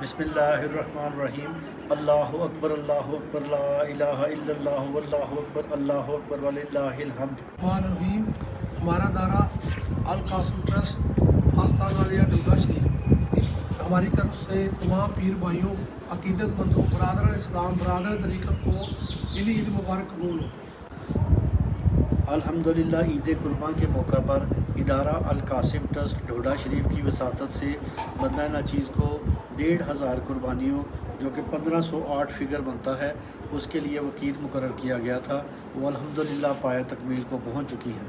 बिस्मिल्लाहिर्रहमानिर्रहीम। अल्लाहु अकबर ला इलाहा इल्लल्लाह वल्लाहु अकबर वलिल्लाहिल हम्द। रहीम। हमारा दारा अल कासिम ट्रस्ट आस्थान वालिया डोडा शरीफ हमारी तरफ से तमाम पीर भाइयों, अकीदतमंदों, बरादरान इस्लाम, बरादरान तरीक़त को दिली ईद मुबारक कबूल हो। अल्हम्दुलिल्लाह ईद कुर्बान के मौका पर इदारा अल कासिम ट्रस्ट डोडा शरीफ की वसातत से बंदा नाचीज़ को 1500 कुर्बानियों जो कि 1508 फिगर बनता है उसके लिए वकील मुकर्रर किया गया था, वो अल्हम्दुलिल्लाह पाया तकमील को पहुँच चुकी है।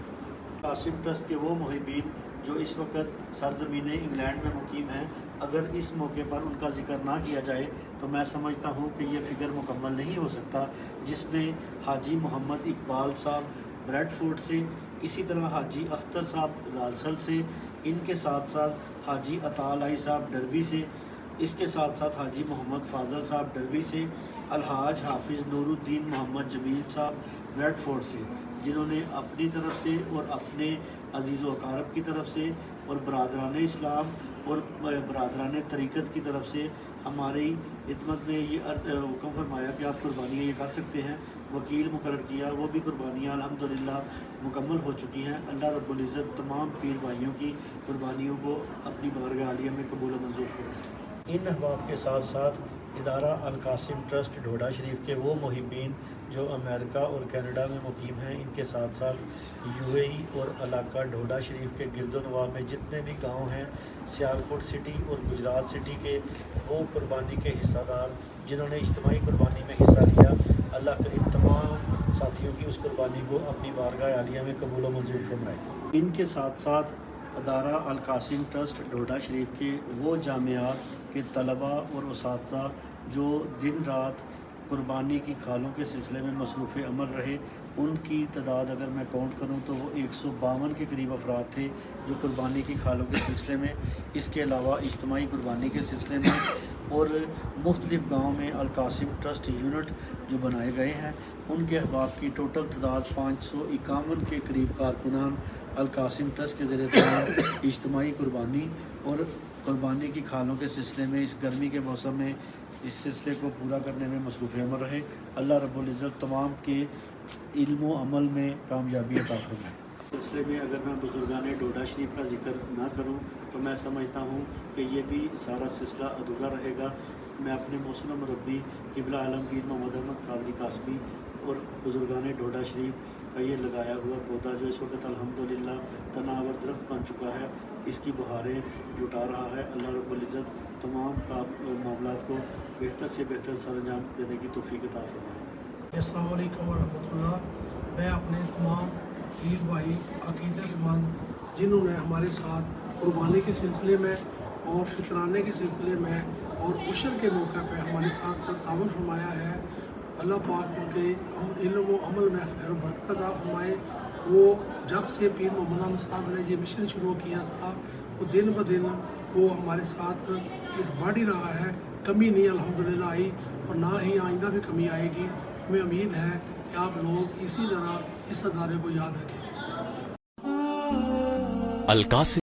कासिम ट्रस्ट के वो मुहिबीन जो इस वक्त सरज़मीन इंग्लैंड में मुकीम हैं, अगर इस मौके पर उनका ज़िक्र ना किया जाए तो मैं समझता हूँ कि ये फ़िगर मुकम्मल नहीं हो सकता, जिसमें हाजी मोहम्मद इकबाल साहब ब्रेडफोर्ड से, इसी तरह हाजी अख्तर साहब लालसल से, इनके साथ साथ हाजी अतालाई साहब डरबी से, इसके साथ साथ हाजी मोहम्मद फाजल साहब डरबी से, अलहाज हाफिज़ नूरुद्दीन मोहम्मद जमील साहब ब्रेडफोर्ड से, जिन्होंने अपनी तरफ से और अपने अजीज़ व अकारब की तरफ से और बरादरान इस्लाम और बरादरान तरीक़त की तरफ से हमारी खिदमत में ये हुक्म फरमाया कि आप कुर्बानियाँ ये कर सकते हैं। वकील मुकर्रर किया, वो भी कुर्बानियाँ अल्हम्दुलिल्लाह मुकम्मल हो चुकी हैं। अल्लाह रब्बुल इज़्ज़त तमाम पीर भाइयों की कुर्बानियों को अपनी बारगाह आलिया में कबूल मंजूर फरमाए। इन अहबाब के साथ साथ इदारा अल कासिम ट्रस्ट डोडा शरीफ के वो मुहिबीन जो अमेरिका और कनाडा में मुकीम हैं, इनके साथ साथ यूएई और इलाका डोडा शरीफ के गिरदोनवा में जितने भी गांव हैं, सियालकोट सिटी और गुजरात सिटी के, वो कुर्बानी के हिस्सादार जिन्होंने इज्तिमाई कुर्बानी में हिस्सा लिया, अल्लाह करीम तमाम साथियों की उस कुर्बानी को अपनी बारगाह आलिया में कबूल मंजूर फरमाए। इनके साथ साथ अदारा अल कासिम ट्रस्ट डोडा शरीफ के वो जामियात के तलबा और उसातिज़ा जो दिन रात कुर्बानी की खालों के सिलसिले में मसरूफ़ अमल रहे, उनकी तादाद अगर मैं काउंट करूं तो वो 152 के करीब अफराद थे जो कुर्बानी की खालों के सिलसिले में, इसके अलावा इज्तिमाई कुर्बानी के सिलसिले में और मुख्तलिफ़ गाँव में अल कासिम ट्रस्ट यूनिट जो बनाए गए हैं, उनके अहबाब की टोटल तादाद 551 के करीब कारकुनान अल कासिम ट्रस्ट के ज़रिए इज्तिमाई कुर्बानी और कुर्बानी की खालों के सिलसिले में इस गर्मी के मौसम में इस सिलसिले को पूरा करने में मसरूफ़ अमल रहे। अल्लाह रब्बुल इज़्ज़त तमाम के इल्म व अमल में कामयाबी अता फरमाए। सिलसिले में अगर मैं बुजुर्गान डोडा शरीफ का जिक्र ना करूं तो मैं समझता हूं कि ये भी सारा सिलसिला अधूरा रहेगा। मैं अपने मौसूम मुरब्बी क़िबला आलम पीर मोहम्मद अहमद कादरी कासमी और बुजुर्गान डोडा शरीफ का ये लगाया हुआ पौधा जो इस वक्त अल्हम्दुलिल्लाह तनावर दरख्त बन चुका है, इसकी बहारें लुटा रहा है। अल्लाह रब्बुल इज़्ज़त तमाम का मामलात को बेहतर से बेहतर सरंजाम देने की तौफीक अता फरमाए। अस्सलाम वालेकुम वरहमतुल्लाह। मैं अपने तमाम पीर भाई, अकीदतमंद जिन्होंने हमारे साथ कुर्बानी के सिलसिले में और शुक्राने के सिलसिले में और उशर के मौके पर हमारे साथ ताउन फरमाया है, अल्लाह पाक उनके इल्म व अमल में खैर व बरकत अता फरमाए। वो जब से पीर मोहम्मद अहमद साहब ने ये मिशन शुरू किया था, वो दिन ब दिन वो हमारे साथ इस बढ़ ही रहा है, कमी नहीं अल्हम्दुलिल्लाह आई और ना ही आइंदा भी कमी आएगी। हमें उम्मीद है कि आप लोग इसी तरह इस अदारे को याद रखेंगे।